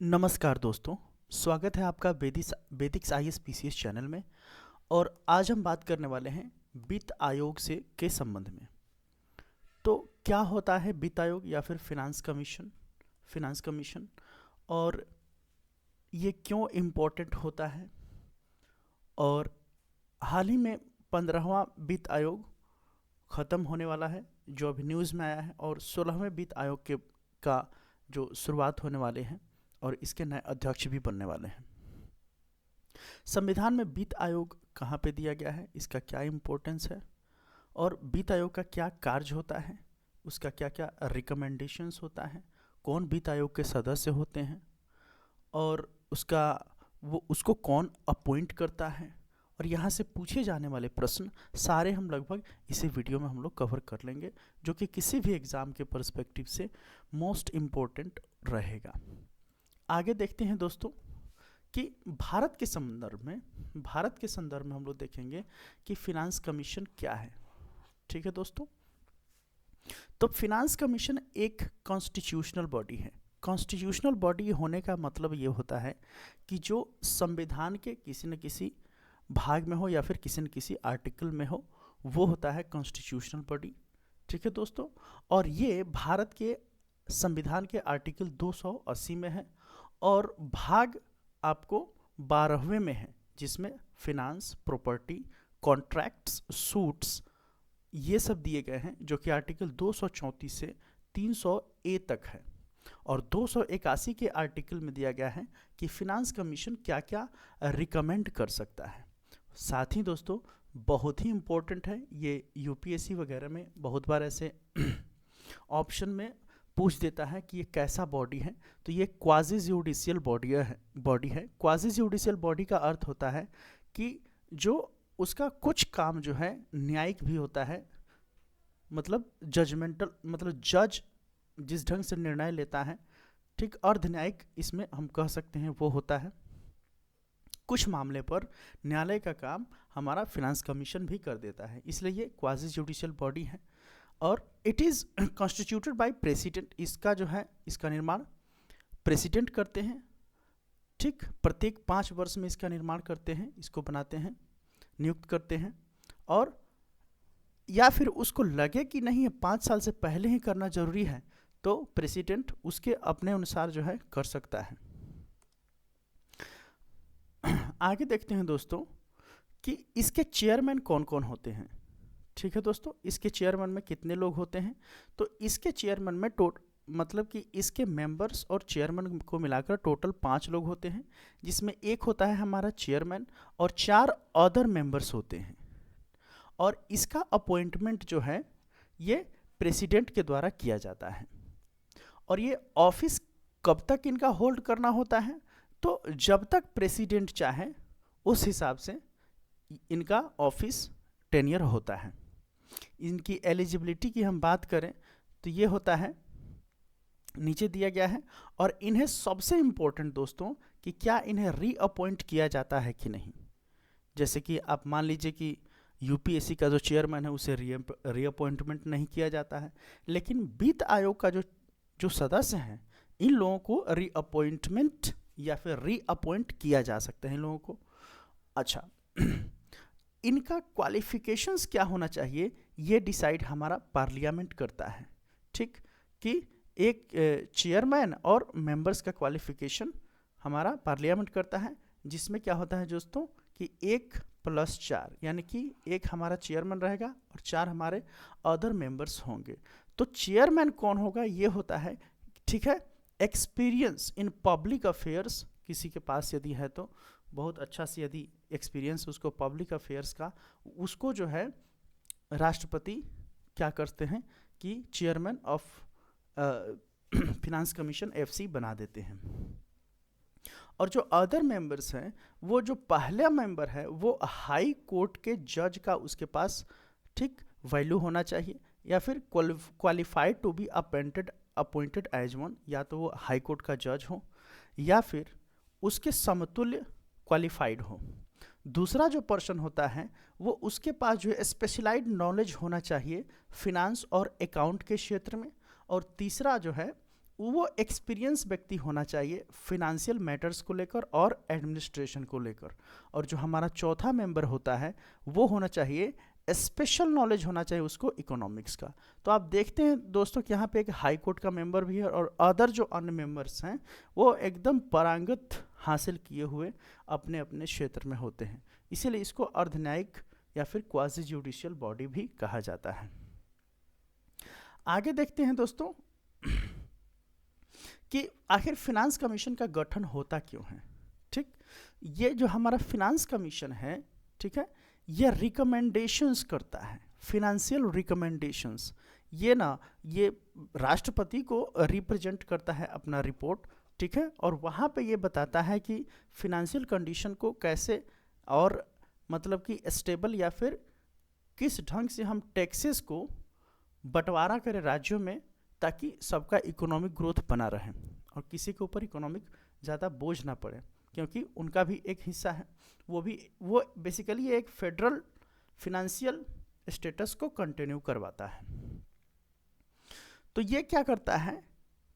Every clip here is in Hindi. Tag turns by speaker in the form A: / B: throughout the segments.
A: नमस्कार दोस्तों, स्वागत है आपका वैदिक आईएएस पीसीएस चैनल में। और आज हम बात करने वाले हैं वित्त आयोग से के संबंध में। तो क्या होता है वित्त आयोग या फिर फिनांस कमीशन और ये क्यों इम्पोर्टेंट होता है। और हाल ही में 15वां वित्त आयोग ख़त्म होने वाला है जो अभी न्यूज़ में आया है, और 16वें वित्त आयोग के का जो शुरुआत होने वाले हैं और इसके नए अध्यक्ष भी बनने वाले हैं। संविधान में वित्त आयोग कहाँ पे दिया गया है, इसका क्या इम्पोर्टेंस है और वित्त आयोग का क्या कार्य होता है, उसका क्या क्या रिकमेंडेशंस होता है, कौन वित्त आयोग के सदस्य होते हैं और उसको कौन अपॉइंट करता है, और यहाँ से पूछे जाने वाले प्रश्न सारे हम लगभग इसी वीडियो में हम लोग कवर कर लेंगे, जो कि किसी भी एग्ज़ाम के पर्सपेक्टिव से मोस्ट इम्पोर्टेंट रहेगा। आगे देखते हैं दोस्तों कि भारत के संदर्भ में हम लोग देखेंगे कि फिनांस कमीशन क्या है। ठीक है दोस्तों, तो फिनांस कमीशन एक कॉन्स्टिट्यूशनल बॉडी है। कॉन्स्टिट्यूशनल बॉडी होने का मतलब ये होता है कि जो संविधान के किसी न किसी भाग में हो या फिर किसी न किसी आर्टिकल में हो, वो होता है कॉन्स्टिट्यूशनल बॉडी। ठीक है दोस्तों, और ये भारत के संविधान के आर्टिकल 280 में है और भाग आपको 12वें में है, जिसमें फिनांस, प्रॉपर्टी, कॉन्ट्रैक्ट्स, सूट्स ये सब दिए गए हैं, जो कि आर्टिकल 234 से 300 ए तक है। और 281 के आर्टिकल में दिया गया है कि फिनांस कमीशन क्या क्या रिकमेंड कर सकता है। साथ ही दोस्तों बहुत ही इम्पोर्टेंट है, ये यूपीएससी वगैरह में बहुत बार ऐसे ऑप्शन में पूछ देता है कि ये कैसा बॉडी है। तो ये क्वाजी जुडिशियल बॉडी है। क्वाजी जुडिशियल बॉडी का अर्थ होता है कि जो उसका कुछ काम जो है न्यायिक भी होता है, मतलब जजमेंटल, मतलब जज जिस ढंग से निर्णय लेता है, ठीक, अर्ध न्यायिक इसमें हम कह सकते हैं वो होता है। कुछ मामले पर न्यायालय का काम हमारा फिनांस कमीशन भी कर देता है, इसलिए ये क्वाजी जुडिशियल बॉडी है। और it is constituted by president. इसका जो है इसका निर्माण प्रेसिडेंट करते हैं। ठीक, प्रत्येक 5 वर्ष में इसका निर्माण करते हैं, इसको बनाते हैं, नियुक्त करते हैं। और या फिर उसको लगे कि नहीं 5 साल से पहले ही करना जरूरी है, तो प्रेसिडेंट उसके अपने अनुसार जो है कर सकता है। आगे देखते हैं दोस्तों कि इसके चेयरमैन कौन कौन होते हैं। ठीक है दोस्तों, इसके चेयरमैन में कितने लोग होते हैं। तो इसके चेयरमैन में मतलब कि इसके मेंबर्स और चेयरमैन को मिलाकर टोटल 5 लोग होते हैं, जिसमें एक होता है हमारा चेयरमैन और 4 अदर मेंबर्स होते हैं। और इसका अपॉइंटमेंट जो है ये प्रेसिडेंट के द्वारा किया जाता है। और ये ऑफिस कब तक इनका होल्ड करना होता है, तो जब तक प्रेसिडेंट चाहे उस हिसाब से इनका ऑफिस टेन्योर होता है। इनकी एलिजिबिलिटी की हम बात करें तो ये होता है, नीचे दिया गया है। और इन्हें सबसे इम्पोर्टेंट दोस्तों कि क्या इन्हें रीअपॉइंट किया जाता है कि नहीं। जैसे कि आप मान लीजिए कि यूपीएससी का जो चेयरमैन है उसे रीअपॉइंटमेंट नहीं किया जाता है, लेकिन वित्त आयोग का जो सदस्य हैं इन लोगों को रीअपॉइंटमेंट या फिर रीअपॉइंट किया जा सकता है इन लोगों को। अच्छा, इनका क्वालिफिकेशंस क्या होना चाहिए ये डिसाइड हमारा पार्लियामेंट करता है। ठीक, कि एक चेयरमैन और मेंबर्स का क्वालिफिकेशन हमारा पार्लियामेंट करता है, जिसमें क्या होता है दोस्तों कि 1+4, यानी कि एक हमारा चेयरमैन रहेगा और 4 हमारे अदर मेंबर्स होंगे। तो चेयरमैन कौन होगा ये होता है, ठीक है, एक्सपीरियंस इन पब्लिक अफेयर्स किसी के पास यदि है तो बहुत अच्छा से, यदि एक्सपीरियंस उसको पब्लिक अफेयर्स का, उसको जो है राष्ट्रपति क्या करते हैं कि chairman of finance commission FC बना देते हैं। और जो अदर मेंबर्स हैं, वो जो पहला मेंबर है वो हाई कोर्ट के जज का उसके पास ठीक वैल्यू होना चाहिए, या फिर qualified to be appointed as one, या तो वो हाई कोर्ट का जज हो या फिर उसके समतुल्य क्वालिफाइड हो। दूसरा जो पर्सन होता है वो उसके पास जो है स्पेशलाइज्ड नॉलेज होना चाहिए फिनांस और अकाउंट के क्षेत्र में। और तीसरा जो है वो एक्सपीरियंस व्यक्ति होना चाहिए फिनेंशियल मैटर्स को लेकर और एडमिनिस्ट्रेशन को लेकर। और जो हमारा चौथा मेंबर होता है वो होना चाहिए, स्पेशल नॉलेज होना चाहिए उसको इकोनॉमिक्स का। तो आप देखते हैं दोस्तों कि यहाँ पे एक हाई कोर्ट का मेंबर भी है और अदर जो अन्य मेंबर्स हैं वो एकदम पारंगत हासिल किए हुए अपने अपने क्षेत्र में होते हैं, इसीलिए इसको अर्धन्यायिक या फिर क्वाजी जुडिशियल बॉडी भी कहा जाता है। आगे देखते हैं दोस्तों कि आखिर फिनांस कमीशन का गठन होता क्यों है। ठीक, ये जो हमारा फिनांस कमीशन है, ठीक है, ये रिकमेंडेशंस करता है, फिनेंशियल रिकमेंडेशंस। ये राष्ट्रपति को रिप्रेजेंट करता है अपना रिपोर्ट, ठीक है, और वहाँ पे ये बताता है कि फिनेंशियल कंडीशन को कैसे और मतलब कि स्टेबल या फिर किस ढंग से हम टैक्सेस को बंटवारा करें राज्यों में ताकि सबका इकोनॉमिक ग्रोथ बना रहे और किसी के ऊपर इकोनॉमिक ज़्यादा बोझ ना पड़े, क्योंकि उनका भी एक हिस्सा है, वो बेसिकली एक फेडरल फिनेंशियल स्टेटस को कंटिन्यू करवाता है। तो ये क्या करता है,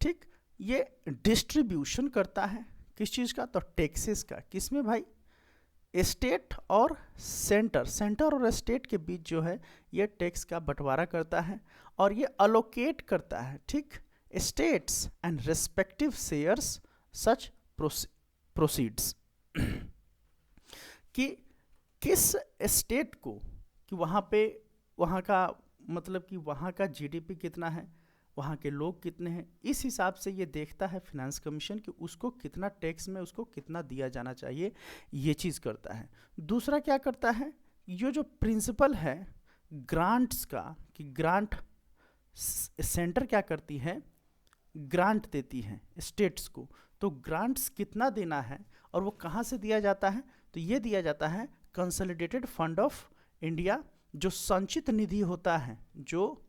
A: ठीक, ये डिस्ट्रीब्यूशन करता है किस चीज़ का, तो टैक्सेस का। किसमें भाई, स्टेट और सेंटर और स्टेट के बीच जो है ये टैक्स का बंटवारा करता है और ये अलोकेट करता है, ठीक, states and respective shares such proceeds कि किस स्टेट को, कि वहाँ का मतलब कि वहाँ का जीडीपी कितना है, वहाँ के लोग कितने हैं, इस हिसाब से ये देखता है फिनेंस कमीशन कि उसको कितना टैक्स में उसको कितना दिया जाना चाहिए, ये चीज़ करता है। दूसरा क्या करता है, ये जो प्रिंसिपल है ग्रांट्स का, कि ग्रांट सेंटर क्या करती है, ग्रांट देती है स्टेट्स को, तो ग्रांट्स कितना देना है और वो कहाँ से दिया जाता है, तो ये दिया जाता है कंसोलिडेटेड फंड ऑफ इंडिया, जो संचित निधि होता है, जो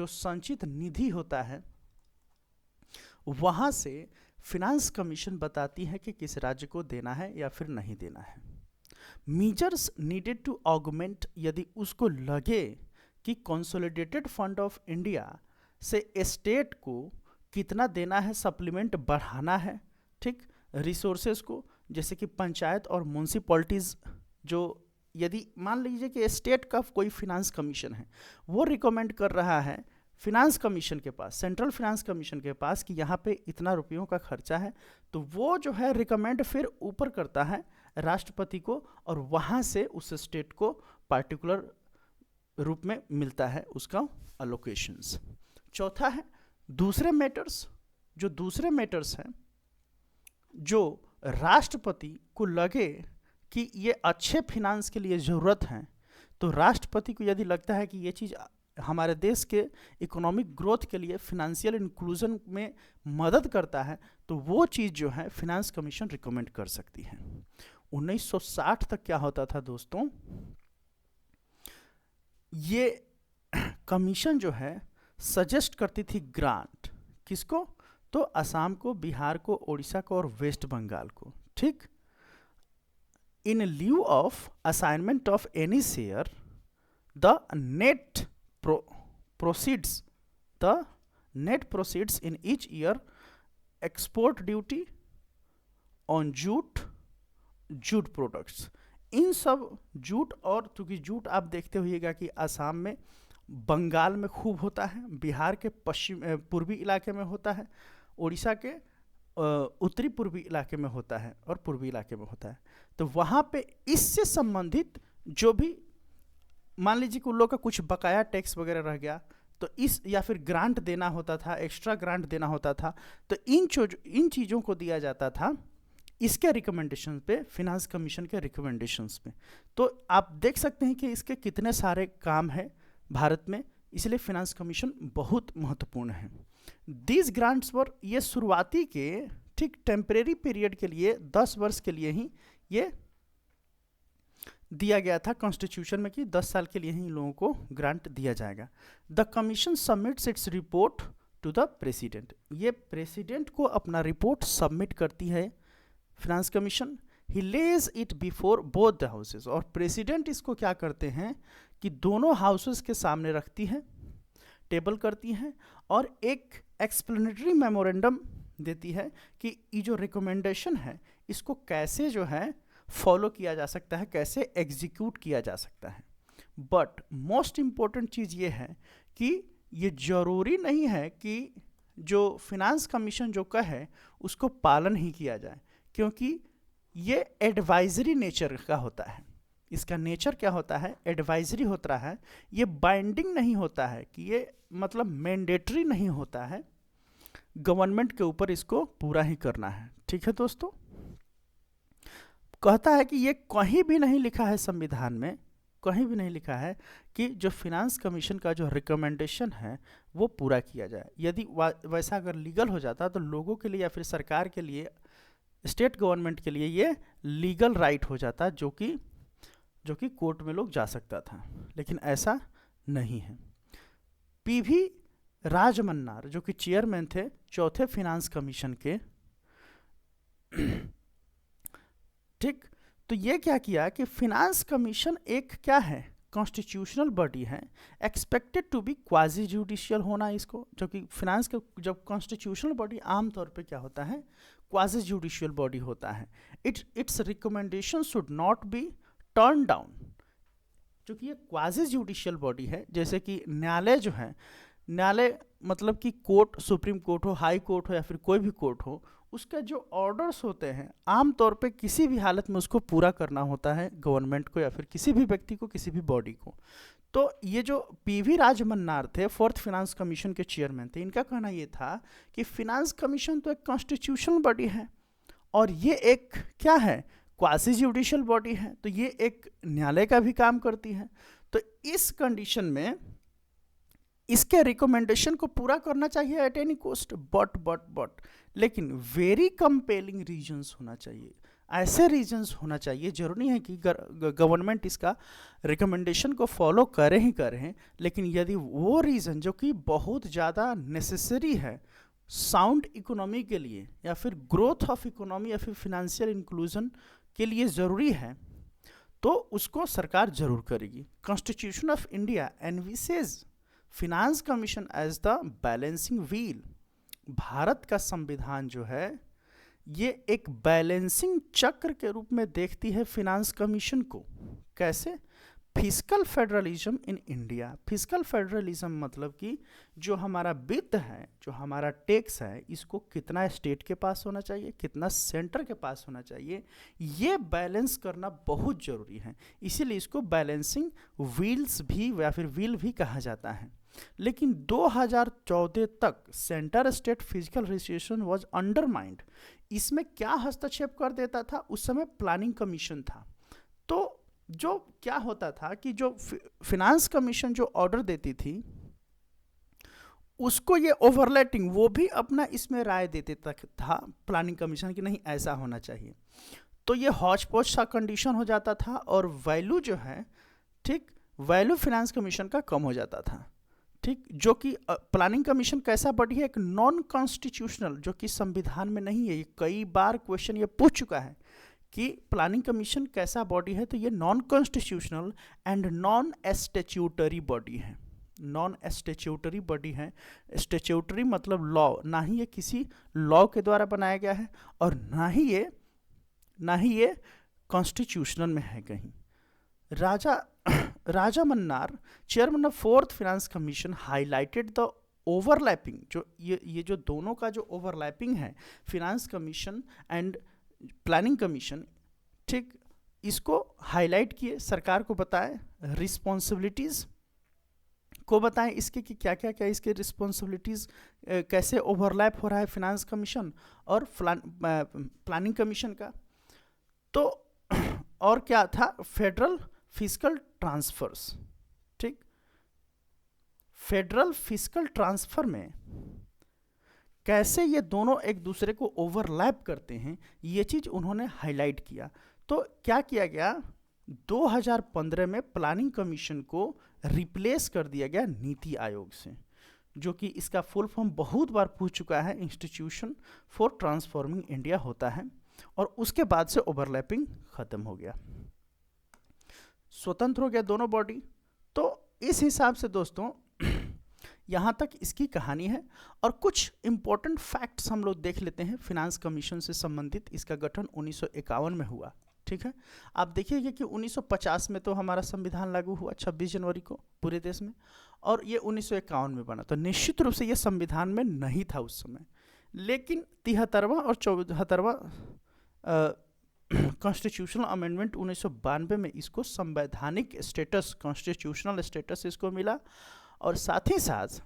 A: संचित निधि होता है, वहाँ से फिनांस कमीशन बताती है कि किस राज्य को देना है या फिर नहीं देना है। मीजर्स नीडेड टू ऑगमेंट, यदि उसको लगे कि कंसोलिडेटेड फंड ऑफ इंडिया से स्टेट को कितना देना है, सप्लीमेंट बढ़ाना है, ठीक, रिसोर्सेज को, जैसे कि पंचायत और म्यूनसिपैलिटीज़, जो यदि मान लीजिए कि स्टेट का कोई फिनांस कमीशन है, वो रिकमेंड कर रहा है फिनांस कमीशन के पास, सेंट्रल फिनांस कमीशन के पास, कि यहाँ पे इतना रुपयों का खर्चा है, तो वो जो है रिकमेंड फिर ऊपर करता है राष्ट्रपति को और वहाँ से उस स्टेट को पार्टिकुलर रूप में मिलता है उसका अलोकेशंस। चौथा है दूसरे मैटर्स। जो दूसरे मैटर्स हैं, जो राष्ट्रपति को लगे कि ये अच्छे फिनांस के लिए ज़रूरत है, तो राष्ट्रपति को यदि लगता है कि ये चीज़ हमारे देश के इकोनॉमिक ग्रोथ के लिए फिनेंशियल इंक्लूजन में मदद करता है, तो वो चीज़ जो है फिनांस कमीशन रिकमेंड कर सकती है। 1960 तक क्या होता था दोस्तों, ये कमीशन जो है सजेस्ट करती थी ग्रांट, किसको, तो असम को, बिहार को, उड़ीसा को और वेस्ट बंगाल को, ठीक, in lieu of assignment of any share, the net proceeds in each year export duty on jute products। इन सब जूट, और चूँकि जूट आप देखते होइएगा कि असम में, बंगाल में खूब होता है, बिहार के पूर्वी इलाके में होता है, उड़ीसा के उत्तरी पूर्वी इलाके में होता है और पूर्वी इलाके में होता है। तो वहाँ पे इससे संबंधित जो भी, मान लीजिए कि उन लोग का कुछ बकाया टैक्स वगैरह रह गया, तो इस या फिर ग्रांट देना होता था, एक्स्ट्रा ग्रांट देना होता था, तो इन चीज़ों को दिया जाता था इसके रिकमेंडेशन पे, फिनांस कमीशन के रिकमेंडेशंस पे। तो आप देख सकते हैं कि इसके कितने सारे काम हैं भारत में, इसलिए फिनांस कमीशन बहुत महत्वपूर्ण है। दीज ग्रांट्स वर, ये शुरुआती के, ठीक, टेम्परेरी पीरियड के लिए 10 वर्ष के लिए ही ये दिया गया था कॉन्स्टिट्यूशन में कि 10 साल के लिए ही लोगों को ग्रांट दिया जाएगा। The commission submits its report to the president, ये प्रेसिडेंट को अपना रिपोर्ट सबमिट करती है finance commission. He lays it before both the houses, और प्रेसिडेंट इसको क्या करते हैं कि दोनों हाउसेस के सामने रखती है, टेबल करती हैं, और एक एक्सप्लेनेटरी मेमोरेंडम देती है कि ये जो रिकमेंडेशन है इसको कैसे जो है फॉलो किया जा सकता है, कैसे एग्जीक्यूट किया जा सकता है। बट मोस्ट इम्पॉर्टेंट चीज़ ये है कि ये जरूरी नहीं है कि जो फिनांस कमीशन जो कहे उसको पालन ही किया जाए, क्योंकि ये एडवाइजरी नेचर का होता है। इसका नेचर क्या होता है, एडवाइजरी होता है, ये बाइंडिंग नहीं होता है कि ये मतलब मैंडेटरी नहीं होता है, गवर्नमेंट के ऊपर इसको पूरा ही करना है। ठीक है दोस्तों, कहता है कि ये कहीं भी नहीं लिखा है संविधान में, कहीं भी नहीं लिखा है कि जो फिनांस कमीशन का जो रिकमेंडेशन है वो पूरा किया जाए। यदि वैसा अगर लीगल हो जाता तो लोगों के लिए या फिर सरकार के लिए, स्टेट गवर्नमेंट के लिए ये लीगल राइट हो जाता, जो कि कोर्ट में लोग जा सकता था, लेकिन ऐसा नहीं है। पीवी राजमन्नार जो कि चेयरमैन थे चौथे फिनांस कमीशन के, ठीक, तो ये क्या किया कि फिनांस कमीशन एक क्या है, कॉन्स्टिट्यूशनल बॉडी है, expected to be quasi judicial होना इसको, जो कि फिनांस के जब कॉन्स्टिट्यूशनल बॉडी आमतौर पे क्या होता है, क्वाजी जुडिशियल बॉडी होता है। It's recommendation should not be turn down. क्योंकि ये क्वाजी जुडिशियल बॉडी है, जैसे कि न्यायालय जो है, न्यायालय मतलब कि कोर्ट, सुप्रीम कोर्ट हो, हाई कोर्ट हो या फिर कोई भी कोर्ट हो, उसका जो ऑर्डर्स होते हैं आमतौर पे किसी भी हालत में उसको पूरा करना होता है गवर्नमेंट को या फिर किसी भी व्यक्ति को, किसी भी बॉडी को। तो ये जो पीवी राजमन्नार थे, फोर्थ फिनांस कमीशन के चेयरमैन थे, इनका कहना ये था कि फिनांस कमीशन तो एक कॉन्स्टिट्यूशनल बॉडी है और ये एक क्या है, क्वासी जुडिशियल बॉडी है, तो ये एक न्यायालय का भी काम करती है। तो इस कंडीशन में इसके रिकमेंडेशन को पूरा करना चाहिए एट एनी कॉस्ट, बट लेकिन वेरी कंपेलिंग रीजंस होना चाहिए। ऐसे रीजंस होना चाहिए, जरूरी है कि गवर्नमेंट इसका रिकमेंडेशन को फॉलो करे ही करें, लेकिन यदि वो रीज़न जो कि बहुत ज़्यादा नेसेसरी है साउंड इकोनॉमी के लिए या फिर ग्रोथ ऑफ इकोनॉमी या फिर फिनेंशियल इंक्लूजन के लिए ज़रूरी है, तो उसको सरकार जरूर करेगी। Constitution of India envisages finance commission as the balancing wheel. Bharat का संविधान जो है ये एक बैलेंसिंग चक्र के रूप में देखती है फिनांस कमीशन को। कैसे? Fiscal federalism in India. Fiscal federalism मतलब कि जो हमारा वित्त है, जो हमारा टैक्स है, इसको कितना स्टेट के पास होना चाहिए, कितना सेंटर के पास होना चाहिए, ये बैलेंस करना बहुत ज़रूरी है। इसीलिए इसको बैलेंसिंग व्हील्स भी या फिर व्हील भी कहा जाता है। लेकिन 2014 तक centre state physical registration was undermined. इसमें क्या हस्तक्षेप कर देता था, उस समय प्लानिंग कमीशन था। तो जो क्या होता था कि जो फिनांस कमीशन जो ऑर्डर देती थी उसको ये ओवरलैपिंग, वो भी अपना इसमें राय देते तक था प्लानिंग कमीशन की, नहीं ऐसा होना चाहिए। तो ये हौच पौच सा कंडीशन हो जाता था और वैल्यू जो है, ठीक, वैल्यू फिनांस कमीशन का कम हो जाता था। ठीक, जो कि प्लानिंग कमीशन कैसा बॉडी है, एक नॉन कॉन्स्टिट्यूशनल, जो कि संविधान में नहीं है। ये कई बार क्वेश्चन ये पूछ चुका है कि प्लानिंग कमीशन कैसा बॉडी है, तो ये non constitutional and non statutory body है। नॉन स्टैट्यूटरी बॉडी है। स्टैट्यूटरी मतलब लॉ, ना ही ये किसी लॉ के द्वारा बनाया गया है और ना ही ये कॉन्स्टिट्यूशनल में है कहीं। Rajamannar, chairman of fourth finance commission, highlighted the overlapping, जो ये जो दोनों का जो ओवरलैपिंग है, finance commission and planning commission, ठीक, इसको हाईलाइट किए, सरकार को बताए, रिस्पॉन्सिबिलिटीज़ को बताएं इसके कि क्या क्या क्या इसके रिस्पॉन्सिबिलिटीज़ कैसे ओवरलैप हो रहा है फिनांस कमीशन और प्लानिंग कमीशन का। तो और क्या था, फेडरल फिस्कल ट्रांसफर्स। ठीक, फेडरल फिस्कल ट्रांसफर में कैसे ये दोनों एक दूसरे को ओवरलैप करते हैं, ये चीज़ उन्होंने हाईलाइट किया। तो क्या किया गया, 2015 में प्लानिंग कमीशन को रिप्लेस कर दिया गया नीति आयोग से, जो कि इसका फुल फॉर्म बहुत बार पूछ चुका है, इंस्टीट्यूशन फॉर ट्रांसफॉर्मिंग इंडिया होता है। और उसके बाद से ओवरलैपिंग खत्म हो गया, स्वतंत्र हो गया दोनों बॉडी। तो इस हिसाब से दोस्तों यहाँ तक इसकी कहानी है। और कुछ इम्पोर्टेंट फैक्ट्स हम लोग देख लेते हैं फिनांस कमीशन से संबंधित। इसका गठन 1951 में हुआ, ठीक है। आप देखिएगा कि 1950 में तो हमारा संविधान लागू हुआ 26 जनवरी को पूरे देश में, और ये 1951 में बना। तो निश्चित रूप से ये संविधान में नहीं था उस समय, लेकिन 73वां और 74वां कॉन्स्टिट्यूशनल अमेंडमेंट 1992 में इसको संवैधानिक स्टेटस, कॉन्स्टिट्यूशनल स्टेटस इसको मिला। और साथ ही साथ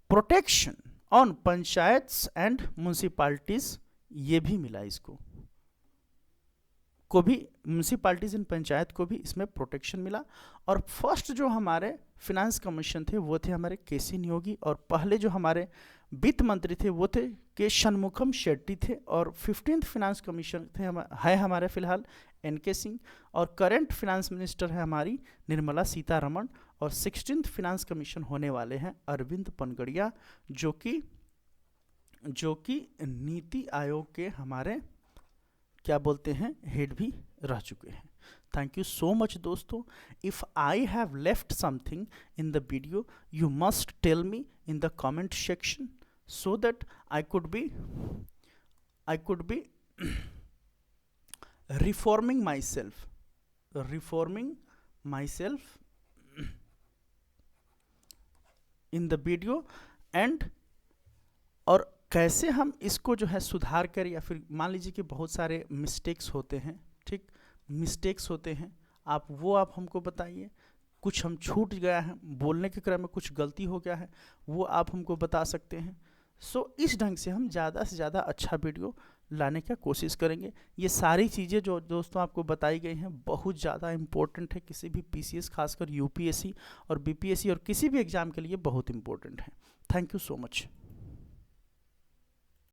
A: protection on panchayats and municipalities ये भी मिला, इसको को भी, म्यूनसिपालिटीज एंड पंचायत को भी इसमें प्रोटेक्शन मिला। और फर्स्ट जो हमारे फिनांस कमीशन थे वो थे हमारे केसी नियोगी, और पहले जो हमारे वित्त मंत्री थे वो थे के शनमुखम शेट्टी थे। और 15th फिनांस कमीशन थे है हमारे फिलहाल एनके सिंह, और करंट फिनांस मिनिस्टर है हमारी निर्मला सीतारमण। और 16th फिनांस कमीशन होने वाले हैं अरविंद पनगड़िया, जो कि नीति आयोग के हमारे क्या बोलते हैं हेड भी रह चुके हैं। थैंक यू सो मच दोस्तों। If I have left something in the video you must tell me in the comment section so that I could be reforming myself in the video, and और कैसे हम इसको जो है सुधार करें, या फिर मान लीजिए कि बहुत सारे मिस्टेक्स होते हैं, ठीक, मिस्टेक्स होते हैं, आप हमको बताइए। कुछ हम छूट गया है, बोलने के क्रम में कुछ गलती हो गया है, वो आप हमको बता सकते हैं। इस ढंग से हम ज़्यादा से ज़्यादा अच्छा वीडियो लाने का कोशिश करेंगे। ये सारी चीज़ें जो दोस्तों आपको बताई गई हैं बहुत ज़्यादा इम्पोर्टेंट है, किसी भी पीसीएस, खासकर यूपीएससी और बीपीएससी और किसी भी एग्ज़ाम के लिए बहुत इम्पोर्टेंट है। Thank you so much.